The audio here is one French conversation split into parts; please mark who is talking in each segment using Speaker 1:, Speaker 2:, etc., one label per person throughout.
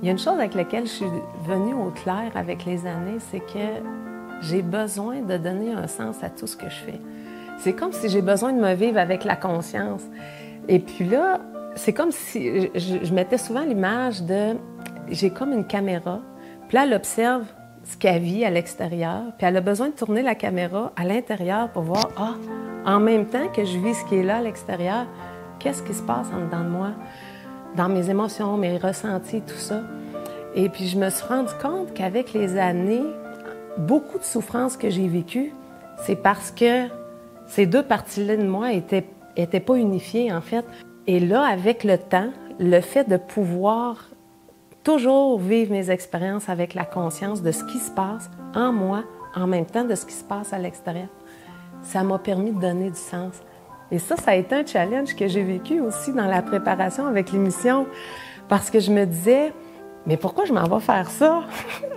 Speaker 1: Il y a une chose avec laquelle je suis venue au clair avec les années, c'est que j'ai besoin de donner un sens à tout ce que je fais. C'est comme si j'ai besoin de me vivre avec la conscience. Et puis là, c'est comme si je mettais souvent l'image de... J'ai comme une caméra, puis là, elle observe ce qu'elle vit à l'extérieur, puis elle a besoin de tourner la caméra à l'intérieur pour voir, en même temps que je vis ce qui est là à l'extérieur, qu'est-ce qui se passe en dedans de moi, dans mes émotions, mes ressentis, tout ça. Et puis je me suis rendu compte qu'avec les années, beaucoup de souffrances que j'ai vécues, c'est parce que ces deux parties-là de moi étaient pas unifiées, en fait. Et là, avec le temps, le fait de pouvoir toujours vivre mes expériences avec la conscience de ce qui se passe en moi, en même temps de ce qui se passe à l'extérieur, ça m'a permis de donner du sens. Et ça a été un challenge que j'ai vécu aussi dans la préparation avec l'émission, parce que je me disais, mais pourquoi je m'en vais faire ça?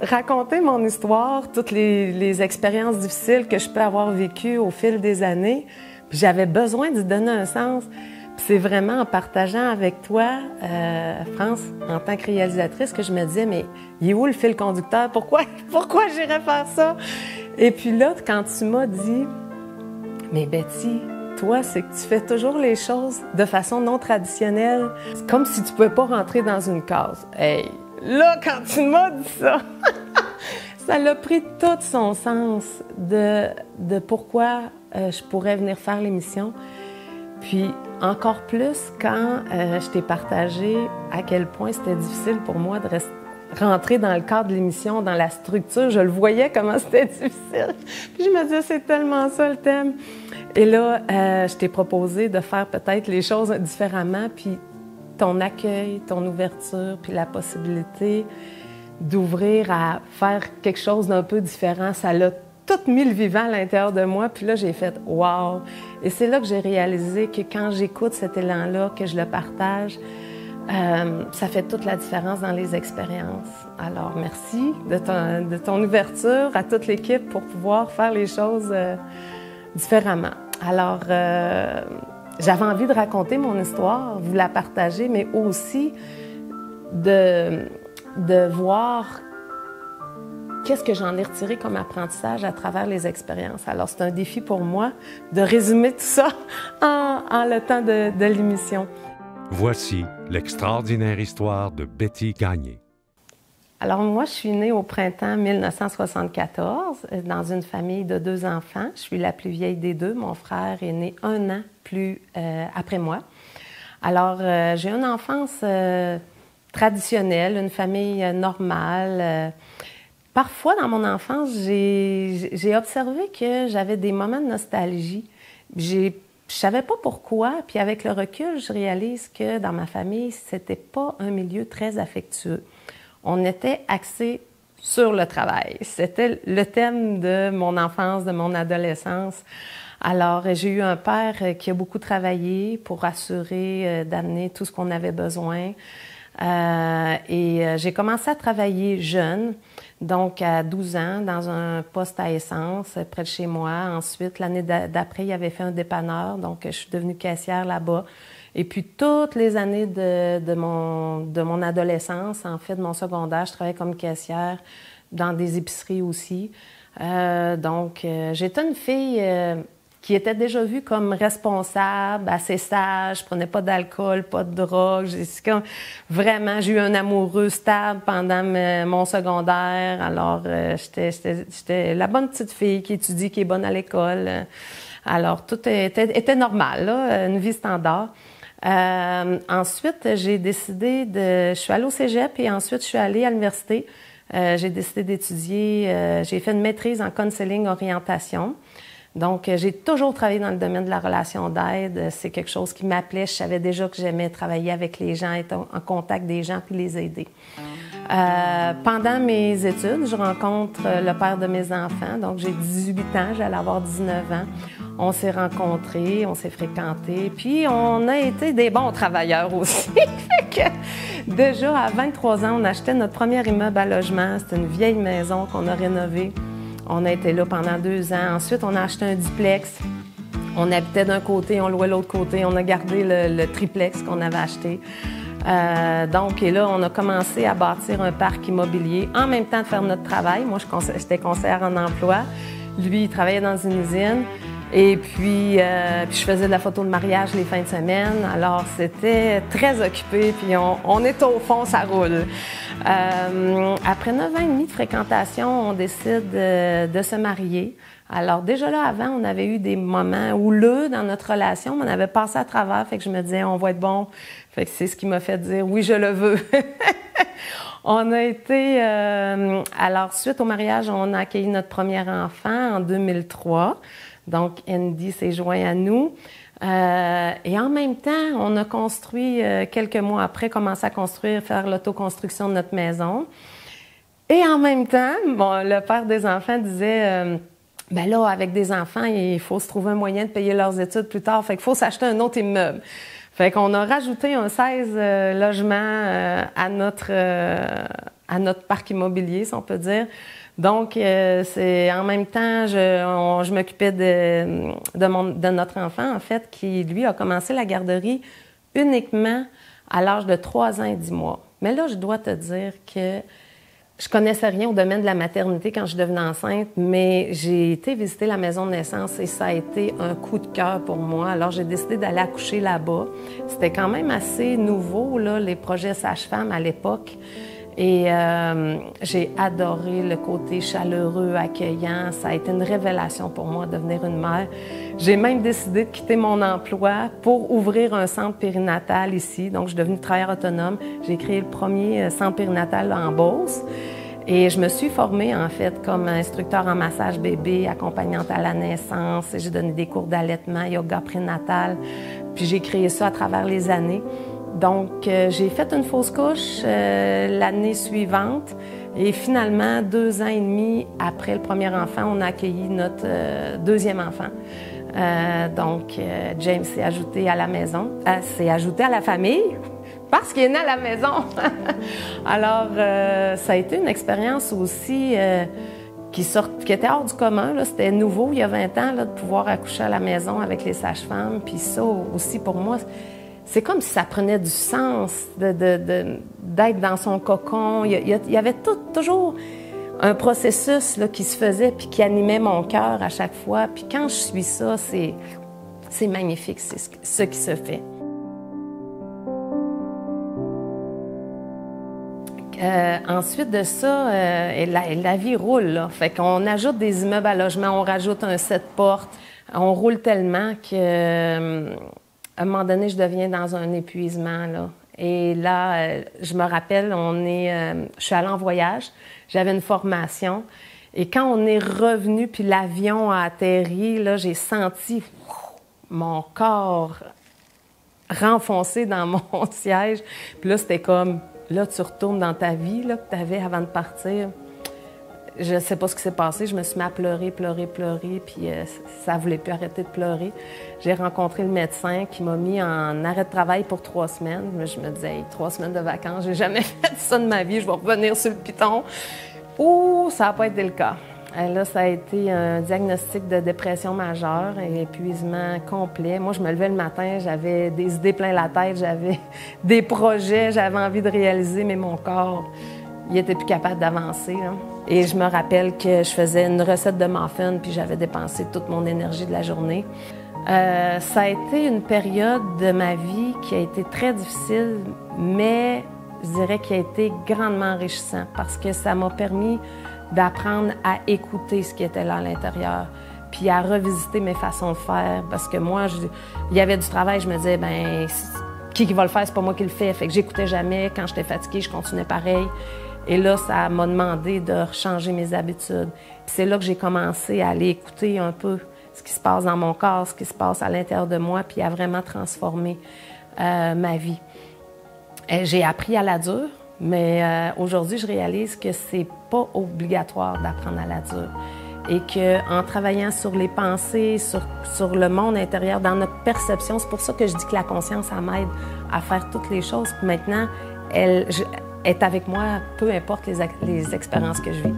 Speaker 1: Raconter mon histoire, toutes les expériences difficiles que je peux avoir vécues au fil des années. Puis j'avais besoin d'y donner un sens. Puis c'est vraiment en partageant avec toi, France, en tant que réalisatrice, que je me disais, mais il est où le fil conducteur? Pourquoi j'irais faire ça? Et puis là, quand tu m'as dit, mais Betty, toi, c'est que tu fais toujours les choses de façon non traditionnelle. C'est comme si tu ne pouvais pas rentrer dans une case. Hey! Là, quand tu m'as dit ça, ça a pris tout son sens de pourquoi je pourrais venir faire l'émission. Puis encore plus quand je t'ai partagé à quel point c'était difficile pour moi de rentrer dans le cadre de l'émission, dans la structure. Je le voyais comment c'était difficile. Puis je me disais, c'est tellement ça le thème. Et là, je t'ai proposé de faire peut-être les choses différemment, puis ton accueil, ton ouverture, puis la possibilité d'ouvrir à faire quelque chose d'un peu différent, ça l'a tout mis le vivant à l'intérieur de moi. Puis là, j'ai fait « wow ». Et c'est là que j'ai réalisé que quand j'écoute cet élan-là, que je le partage, ça fait toute la différence dans les expériences. Alors, merci de ton ouverture à toute l'équipe pour pouvoir faire les choses différemment. Alors, j'avais envie de raconter mon histoire, vous la partager, mais aussi de voir qu'est-ce que j'en ai retiré comme apprentissage à travers les expériences. Alors, c'est un défi pour moi de résumer tout ça en le temps de l'émission.
Speaker 2: Voici l'extraordinaire histoire de Betty Gagné.
Speaker 1: Alors, moi, je suis née au printemps 1974 dans une famille de 2 enfants. Je suis la plus vieille des 2. Mon frère est né 1 an plus après moi. Alors, j'ai une enfance traditionnelle, une famille normale. Parfois, dans mon enfance, j'ai observé que j'avais des moments de nostalgie. Je savais pas pourquoi, puis avec le recul, je réalise que dans ma famille, c'était pas un milieu très affectueux. On était axé sur le travail. C'était le thème de mon enfance, de mon adolescence. Alors, j'ai eu un père qui a beaucoup travaillé pour assurer d'amener tout ce qu'on avait besoin. Et j'ai commencé à travailler jeune, donc à 12 ans, dans un poste à essence près de chez moi. Ensuite, l'année d'après, il avait fait un dépanneur, donc je suis devenue caissière là-bas. Et puis, toutes les années de mon adolescence, en fait, de mon secondaire, je travaillais comme caissière dans des épiceries aussi. Donc, j'étais une fille qui était déjà vue comme responsable, assez sage, je prenais pas d'alcool, pas de drogue. Vraiment, j'ai eu un amoureux stable pendant mon secondaire. Alors, j'étais la bonne petite fille qui étudie, qui est bonne à l'école. Alors, tout était normal, là, une vie standard. Ensuite, j'ai décidé je suis allée au cégep et ensuite, je suis allée à l'université. J'ai décidé d'étudier, j'ai fait une maîtrise en counseling orientation. Donc, j'ai toujours travaillé dans le domaine de la relation d'aide. C'est quelque chose qui m'appelait. Je savais déjà que j'aimais travailler avec les gens, être en contact des gens puis les aider. Pendant mes études, je rencontre le père de mes enfants. Donc, j'ai 18 ans, j'allais avoir 19 ans. On s'est rencontrés, on s'est fréquentés, puis on a été des bons travailleurs aussi. Fait que déjà, à 23 ans, on achetait notre premier immeuble à logement. C'était une vieille maison qu'on a rénovée. On a été là pendant 2 ans. Ensuite, on a acheté un duplex. On habitait d'un côté, on louait l'autre côté. On a gardé le triplex qu'on avait acheté. Donc, et là, on a commencé à bâtir un parc immobilier en même temps de faire notre travail. Moi, j'étais conseillère en emploi. Lui, il travaillait dans une usine. Et puis je faisais de la photo de mariage les fins de semaine. Alors, c'était très occupé. Puis on est au fond, ça roule. Après 9 ans et demi de fréquentation, on décide de se marier. Alors, déjà là, avant, on avait eu des moments houleux dans notre relation, mais on avait passé à travers. Fait que je me disais, on va être bon. Fait que c'est ce qui m'a fait dire, oui, je le veux. On a été... alors, suite au mariage, on a accueilli notre premier enfant en 2003. Donc, Andy s'est joint à nous. Et en même temps, on a construit, quelques mois après, commencé à construire, faire l'autoconstruction de notre maison. Et en même temps, bon, le père des enfants disait, ben là, avec des enfants, il faut se trouver un moyen de payer leurs études plus tard. Fait qu'il faut s'acheter un autre immeuble. Fait qu'on a rajouté un 16 logements à notre parc immobilier, si on peut dire. Donc, c'est en même temps, je m'occupais de notre enfant, en fait, qui, lui, a commencé la garderie uniquement à l'âge de 3 ans et 10 mois. Mais là, je dois te dire que je connaissais rien au domaine de la maternité quand je devenais enceinte, mais j'ai été visiter la maison de naissance et ça a été un coup de cœur pour moi. Alors, j'ai décidé d'aller accoucher là-bas. C'était quand même assez nouveau, là, les projets sage-femme à l'époque. Et j'ai adoré le côté chaleureux, accueillant. Ça a été une révélation pour moi de devenir une mère. J'ai même décidé de quitter mon emploi pour ouvrir un centre périnatal ici. Donc, je suis devenue travailleuse autonome. J'ai créé le premier centre périnatal en Beauce. Et je me suis formée, en fait, comme instructeur en massage bébé, accompagnante à la naissance. J'ai donné des cours d'allaitement, yoga prénatal. Puis j'ai créé ça à travers les années. Donc, j'ai fait une fausse couche l'année suivante et finalement, 2 ans et demi après le premier enfant, on a accueilli notre deuxième enfant. Donc, James s'est ajouté à la maison, s'est ajouté à la famille parce qu'il est né à la maison. Alors, ça a été une expérience aussi qui était hors du commun. C'était nouveau il y a 20 ans là, de pouvoir accoucher à la maison avec les sages-femmes. Puis ça aussi, pour moi, c'est comme si ça prenait du sens d'être dans son cocon. Il y avait toujours un processus là, qui se faisait puis qui animait mon cœur à chaque fois. Puis quand je suis ça, c'est magnifique, c'est ce qui se fait. Ensuite de ça, la vie roule. Là. Fait qu'on ajoute des immeubles à logement, on rajoute un 7 portes. On roule tellement que... à un moment donné, je deviens dans un épuisement, là. Et là, je me rappelle, je suis allée en voyage, j'avais une formation. Et quand on est revenu, puis l'avion a atterri, là, j'ai senti mon corps renfoncer dans mon siège. Puis là, c'était comme, là, tu retournes dans ta vie là, que tu avais avant de partir. Je ne sais pas ce qui s'est passé. Je me suis mis à pleurer, puis ça ne voulait plus arrêter de pleurer. J'ai rencontré le médecin qui m'a mis en arrêt de travail pour 3 semaines. Je me disais, hey, 3 semaines de vacances, j'ai jamais fait ça de ma vie, je vais revenir sur le piton. Ouh, ça n'a pas été le cas. Et là, ça a été un diagnostic de dépression majeure, un épuisement complet. Moi, je me levais le matin, j'avais des idées plein la tête, j'avais des projets, j'avais envie de réaliser, mais mon corps, il était plus capable d'avancer, là. Et je me rappelle que je faisais une recette de muffins, puis j'avais dépensé toute mon énergie de la journée. Ça a été une période de ma vie qui a été très difficile, mais je dirais qui a été grandement enrichissant parce que ça m'a permis d'apprendre à écouter ce qui était là à l'intérieur, puis à revisiter mes façons de faire. Parce que moi, il y avait du travail, je me disais, ben qui va le faire, c'est pas moi qui le fais. Fait que j'écoutais jamais. Quand j'étais fatiguée, je continuais pareil. Et là, ça m'a demandé de changer mes habitudes. Puis c'est là que j'ai commencé à aller écouter un peu ce qui se passe dans mon corps, ce qui se passe à l'intérieur de moi, puis à vraiment transformer ma vie. J'ai appris à la dure, mais aujourd'hui, je réalise que c'est pas obligatoire d'apprendre à la dure. Et qu'en travaillant sur les pensées, sur le monde intérieur, dans notre perception, c'est pour ça que je dis que la conscience, ça m'aide à faire toutes les choses. Puis maintenant, elle est avec moi, peu importe les expériences que je vis.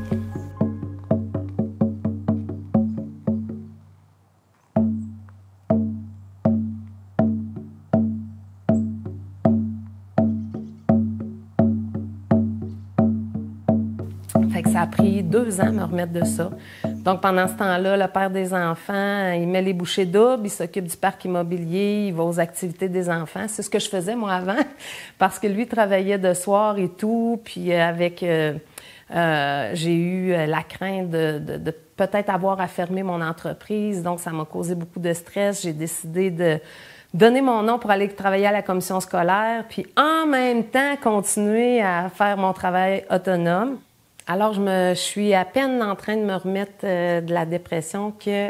Speaker 1: Fait que ça a pris 2 ans à me remettre de ça. Donc, pendant ce temps-là, le père des enfants, il met les bouchées doubles, il s'occupe du parc immobilier, il va aux activités des enfants. C'est ce que je faisais, moi, avant, parce que lui travaillait de soir et tout. Puis j'ai eu la crainte de peut-être avoir à fermer mon entreprise. Donc, ça m'a causé beaucoup de stress. J'ai décidé de donner mon nom pour aller travailler à la commission scolaire, puis en même temps, continuer à faire mon travail autonome. Alors, je suis à peine en train de me remettre de la dépression que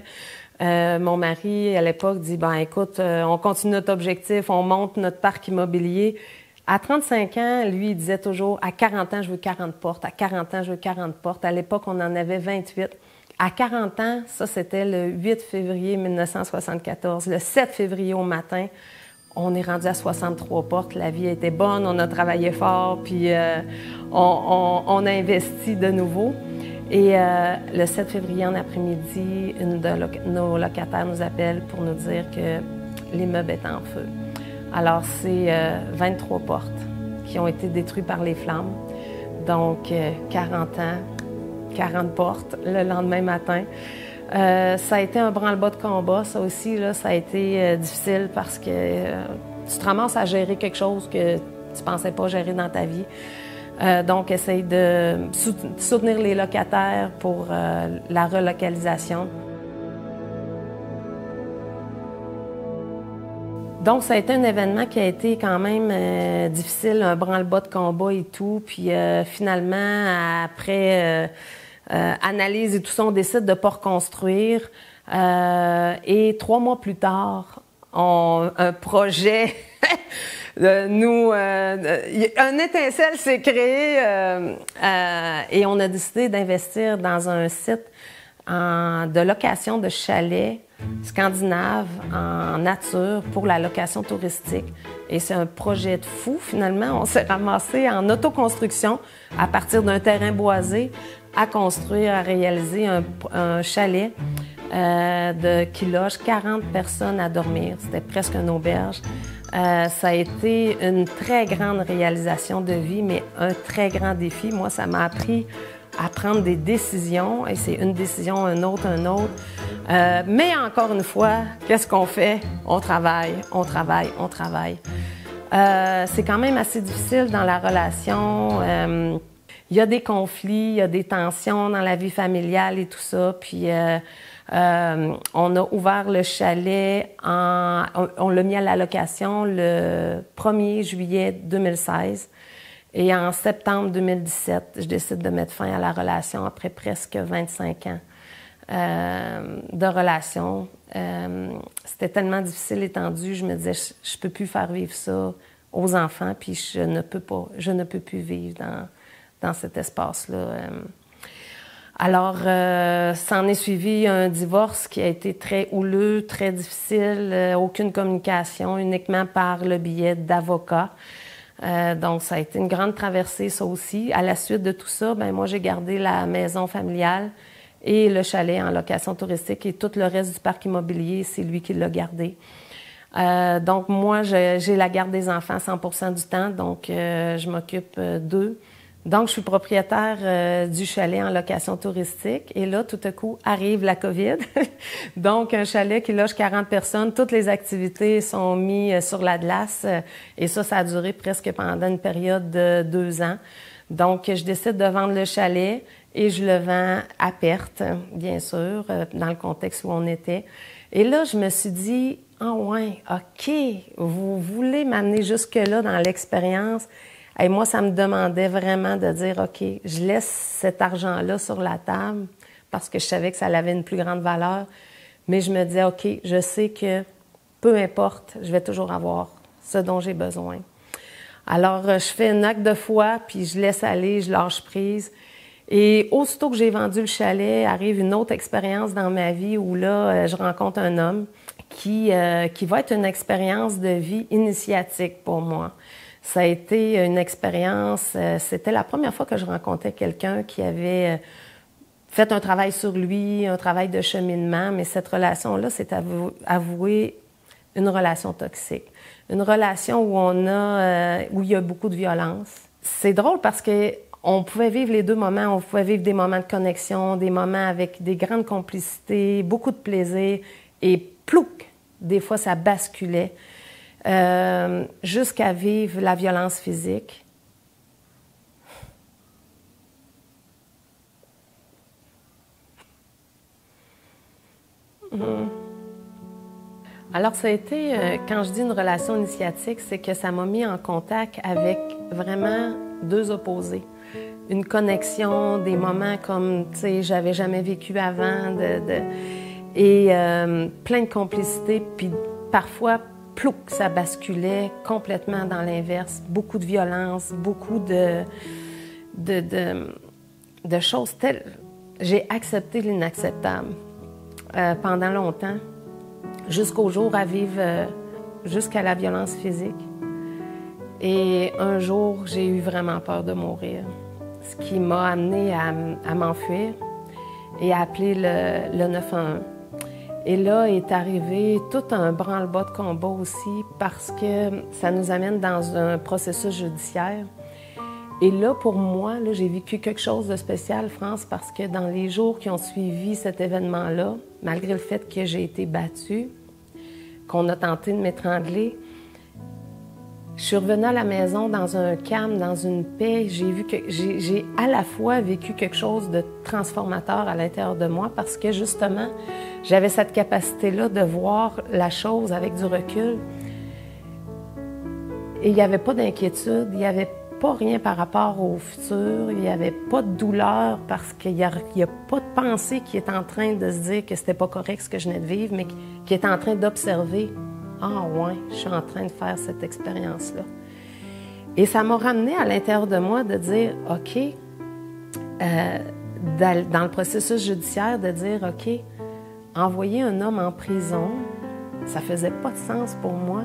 Speaker 1: mon mari, à l'époque, dit « Ben, écoute, on continue notre objectif, on monte notre parc immobilier. » À 35 ans, lui, il disait toujours « À 40 ans, je veux 40 portes. À 40 ans, je veux 40 portes. » À l'époque, on en avait 28. À 40 ans, ça, c'était le 8 février 1974. Le 7 février au matin, on est rendu à 63 portes. La vie était bonne, on a travaillé fort, puis on a investi de nouveau. Et le 7 février en après-midi, une de nos locataires nous appelle pour nous dire que l'immeuble est en feu. Alors, c'est 23 portes qui ont été détruites par les flammes. Donc, 40 ans, 40 portes le lendemain matin. Ça a été un branle-bas de combat, ça aussi, là, ça a été difficile parce que tu te ramasses à gérer quelque chose que tu pensais pas gérer dans ta vie. Donc, essaye de soutenir les locataires pour la relocalisation. Donc, ça a été un événement qui a été quand même difficile, un branle-bas de combat et tout. Puis finalement, après analyse et tout ça, on décide de ne pas reconstruire. Et 3 mois plus tard, un projet, un étincelle s'est créé et on a décidé d'investir dans un site de location de chalets scandinaves en nature pour la location touristique. Et c'est un projet de fou, finalement. On s'est ramassé en autoconstruction à partir d'un terrain boisé à construire, à réaliser un chalet qui loge 40 personnes à dormir. C'était presque une auberge. Ça a été une très grande réalisation de vie, mais un très grand défi. Moi, ça m'a appris à prendre des décisions, et c'est une décision, un autre. Mais encore une fois, qu'est-ce qu'on fait? On travaille. C'est quand même assez difficile dans la relation. Il y a des conflits, il y a des tensions dans la vie familiale et tout ça. Puis on a ouvert le chalet, on l'a mis à la location le 1er juillet 2016. Et en septembre 2017, je décide de mettre fin à la relation après presque 25 ans de relation. C'était tellement difficile et tendu, je me disais, je peux plus faire vivre ça aux enfants, puis je ne peux plus vivre dans cet espace-là. Alors, s'en est suivi un divorce qui a été très houleux, très difficile, aucune communication, uniquement par le biais d'avocats. Donc, ça a été une grande traversée, ça aussi. À la suite de tout ça, moi, j'ai gardé la maison familiale et le chalet en location touristique et tout le reste du parc immobilier, c'est lui qui l'a gardé. Donc, moi, j'ai la garde des enfants 100% du temps, donc je m'occupe d'eux. Donc, je suis propriétaire du chalet en location touristique. Et là, tout à coup, arrive la COVID. Donc, un chalet qui loge 40 personnes. Toutes les activités sont mises sur la glace. Et ça a duré presque pendant une période de 2 ans. Donc, je décide de vendre le chalet et je le vends à perte, bien sûr, dans le contexte où on était. Et là, je me suis dit, « Ah ouais, OK, vous voulez m'amener jusque-là dans l'expérience. » Et moi, ça me demandait vraiment de dire, OK, je laisse cet argent-là sur la table parce que je savais que ça avait une plus grande valeur. Mais je me disais, OK, je sais que peu importe, je vais toujours avoir ce dont j'ai besoin. Alors, je fais un acte de foi, puis je laisse aller, je lâche prise. Et aussitôt que j'ai vendu le chalet, arrive une autre expérience dans ma vie où là, je rencontre un homme qui va être une expérience de vie initiatique pour moi. Ça a été une expérience, c'était la première fois que je rencontrais quelqu'un qui avait fait un travail sur lui, un travail de cheminement, mais cette relation-là, c'est avouer une relation toxique. Une relation où il y a beaucoup de violence. C'est drôle parce que On pouvait vivre les deux moments. On pouvait vivre des moments de connexion, des moments avec des grandes complicités, beaucoup de plaisir. Et plouc, des fois, ça basculait jusqu'à vivre la violence physique. Alors, ça a été, quand je dis une relation initiatique, c'est que ça m'a mis en contact avec vraiment deux opposés. Une connexion, des moments comme, tu sais, j'avais jamais vécu avant, et plein de complicité, puis parfois, plouc, ça basculait complètement dans l'inverse. Beaucoup de violence, beaucoup de choses telles... J'ai accepté l'inacceptable pendant longtemps, jusqu'au jour à vivre jusqu'à la violence physique. Et un jour, j'ai eu vraiment peur de mourir, ce qui m'a amené à m'enfuir et à appeler le 911. Et là est arrivé tout un branle-bas de combat aussi parce que ça nous amène dans un processus judiciaire. Et là, pour moi, là, j'ai vécu quelque chose de spécial, France, parce que dans les jours qui ont suivi cet événement-là, malgré le fait que j'ai été battue, qu'on a tenté de m'étrangler, je suis revenue à la maison dans un calme, dans une paix. J'ai vu que j'ai à la fois vécu quelque chose de transformateur à l'intérieur de moi parce que justement, j'avais cette capacité-là de voir la chose avec du recul. Et il n'y avait pas d'inquiétude, il n'y avait pas rien par rapport au futur, il n'y avait pas de douleur parce qu'il n'y a pas de pensée qui est en train de se dire que c'était pas correct ce que je venais de vivre, mais qui est en train d'observer. Ah ouais, je suis en train de faire cette expérience-là. Et ça m'a ramené à l'intérieur de moi de dire, OK, dans le processus judiciaire, de dire, OK, envoyer un homme en prison, ça faisait pas de sens pour moi.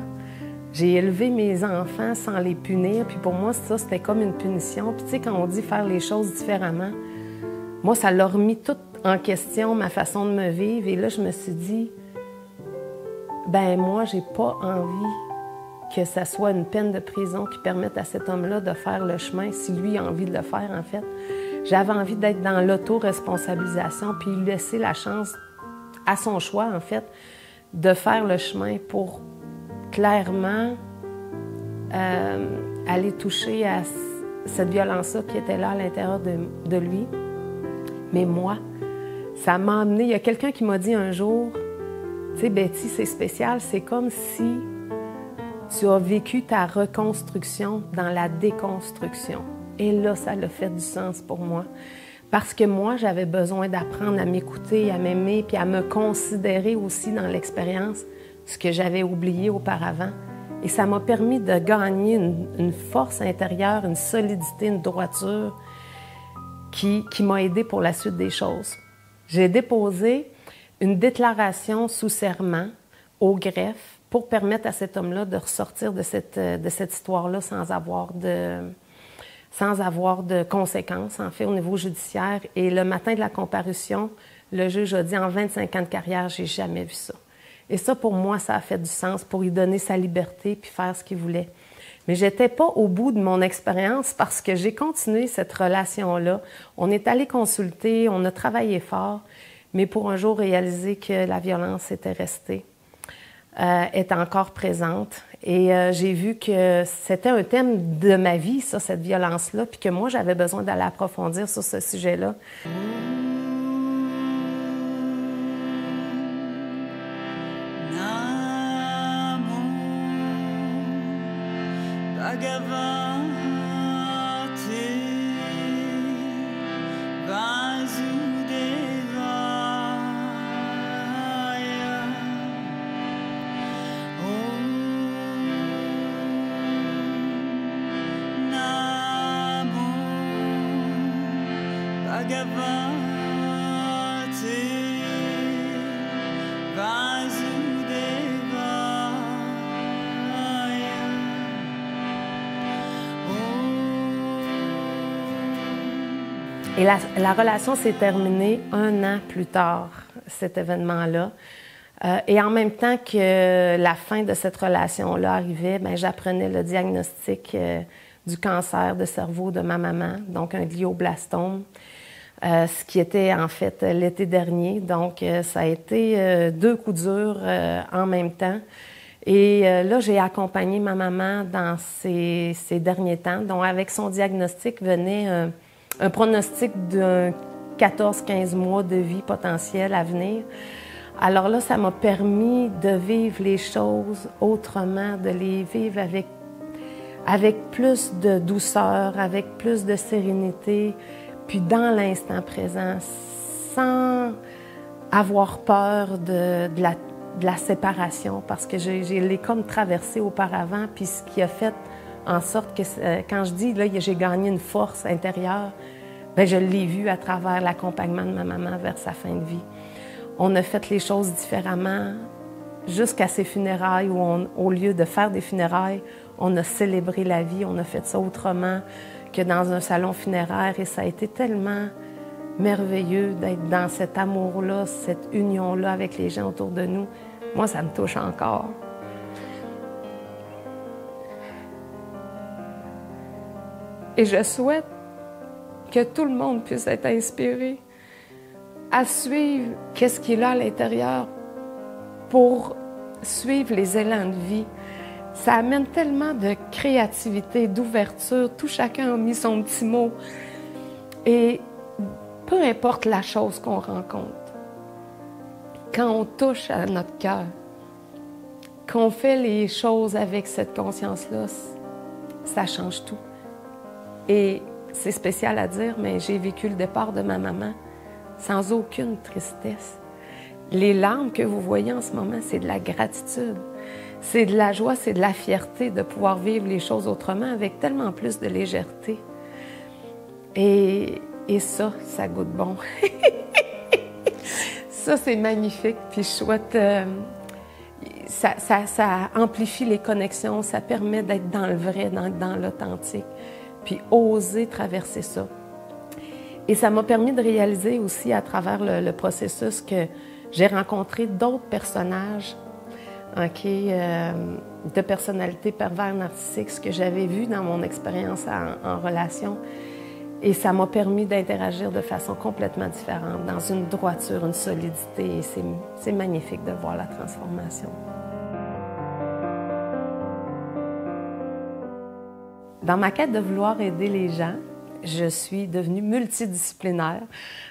Speaker 1: J'ai élevé mes enfants sans les punir, puis pour moi, ça, c'était comme une punition. Puis tu sais, quand on dit faire les choses différemment, moi, ça l'a remis tout en question, ma façon de me vivre. Et là, je me suis dit, ben moi, j'ai pas envie que ça soit une peine de prison qui permette à cet homme-là de faire le chemin, si lui a envie de le faire, en fait. J'avais envie d'être dans l'auto-responsabilisation, puis lui laisser la chance, à son choix, en fait, de faire le chemin pour clairement aller toucher à cette violence-là qui était là à l'intérieur de lui. Mais moi, ça m'a amené... Il y a quelqu'un qui m'a dit un jour, tu sais, Betty, c'est spécial, c'est comme si tu as vécu ta reconstruction dans la déconstruction. Et là, ça a fait du sens pour moi. Parce que moi, j'avais besoin d'apprendre à m'écouter, à m'aimer, puis à me considérer aussi dans l'expérience, ce que j'avais oublié auparavant. Et ça m'a permis de gagner une force intérieure, une solidité, une droiture qui m'a aidée pour la suite des choses. J'ai déposé une déclaration sous serment au greffe pour permettre à cet homme-là de ressortir de cette histoire-là sans avoir de conséquences, en fait, au niveau judiciaire. Et le matin de la comparution, le juge a dit, en 25 ans de carrière, j'ai jamais vu ça. Et ça, pour moi, ça a fait du sens pour lui donner sa liberté puis faire ce qu'il voulait. Mais j'étais pas au bout de mon expérience parce que j'ai continué cette relation-là. On est allé consulter, on a travaillé fort, mais pour un jour réaliser que la violence était restée, est encore présente. Et j'ai vu que c'était un thème de ma vie, ça, cette violence-là, puis que moi, j'avais besoin d'aller approfondir sur ce sujet-là. Et la relation s'est terminée 1 an plus tard, cet événement-là. Et en même temps que la fin de cette relation-là arrivait, bien, j'apprenais le diagnostic du cancer de cerveau de ma maman, donc un glioblastome, ce qui était en fait l'été dernier. Donc, ça a été 2 coups durs en même temps. Et là, j'ai accompagné ma maman dans ces derniers temps. Donc, avec son diagnostic venait un pronostic d'un 14-15 mois de vie potentielle à venir. Alors là, ça m'a permis de vivre les choses autrement, de les vivre avec plus de douceur, avec plus de sérénité, puis dans l'instant présent, sans avoir peur de la séparation, parce que j'ai l'ai comme traversé auparavant, puis ce qui a fait en sorte que, quand je dis, là, j'ai gagné une force intérieure, bien, je l'ai vu à travers l'accompagnement de ma maman vers sa fin de vie. On a fait les choses différemment jusqu'à ses funérailles, où au lieu de faire des funérailles, on a célébré la vie, on a fait ça autrement que dans un salon funéraire, et ça a été tellement merveilleux d'être dans cet amour-là, cette union-là avec les gens autour de nous. Moi, ça me touche encore. Et je souhaite que tout le monde puisse être inspiré à suivre qu'est-ce qu'il y a à l'intérieur pour suivre les élans de vie. Ça amène tellement de créativité, d'ouverture. Tout chacun a mis son petit mot. Et peu importe la chose qu'on rencontre, quand on touche à notre cœur, qu'on fait les choses avec cette conscience-là, ça change tout. Et c'est spécial à dire, mais j'ai vécu le départ de ma maman sans aucune tristesse. Les larmes que vous voyez en ce moment, c'est de la gratitude. C'est de la joie, c'est de la fierté de pouvoir vivre les choses autrement avec tellement plus de légèreté. Et ça, ça goûte bon. Ça, c'est magnifique. Puis je souhaite... ça amplifie les connexions, ça permet d'être dans le vrai, dans l'authentique, puis oser traverser ça. Et ça m'a permis de réaliser aussi à travers le processus que j'ai rencontré d'autres personnages, de personnalités pervers narcissiques, ce que j'avais vu dans mon expérience en relation. Et ça m'a permis d'interagir de façon complètement différente, dans une droiture, une solidité. Et c'est magnifique de voir la transformation. Dans ma quête de vouloir aider les gens, je suis devenue multidisciplinaire.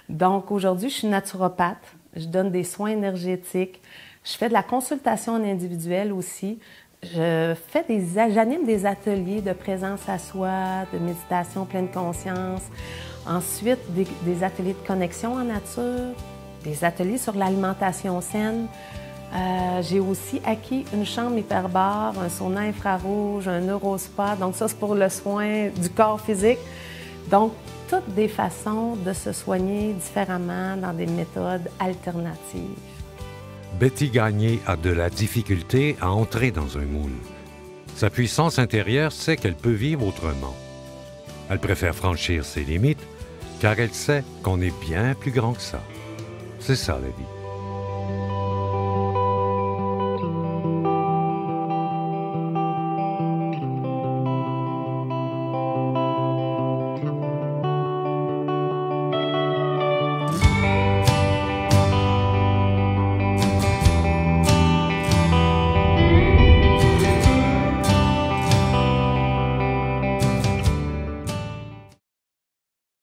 Speaker 1: Donc aujourd'hui, je suis naturopathe. Je donne des soins énergétiques. Je fais de la consultation en individuel aussi. J'anime des ateliers de présence à soi, de méditation pleine conscience. Ensuite, des ateliers de connexion en nature, des ateliers sur l'alimentation saine. J'ai aussi acquis une chambre hyperbare, un sauna infrarouge, un neurospa. Donc ça, c'est pour le soin du corps physique. Donc, toutes des façons de se soigner différemment dans des méthodes alternatives.
Speaker 2: Betty Gagné a de la difficulté à entrer dans un moule. Sa puissance intérieure sait qu'elle peut vivre autrement. Elle préfère franchir ses limites car elle sait qu'on est bien plus grand que ça. C'est ça la vie.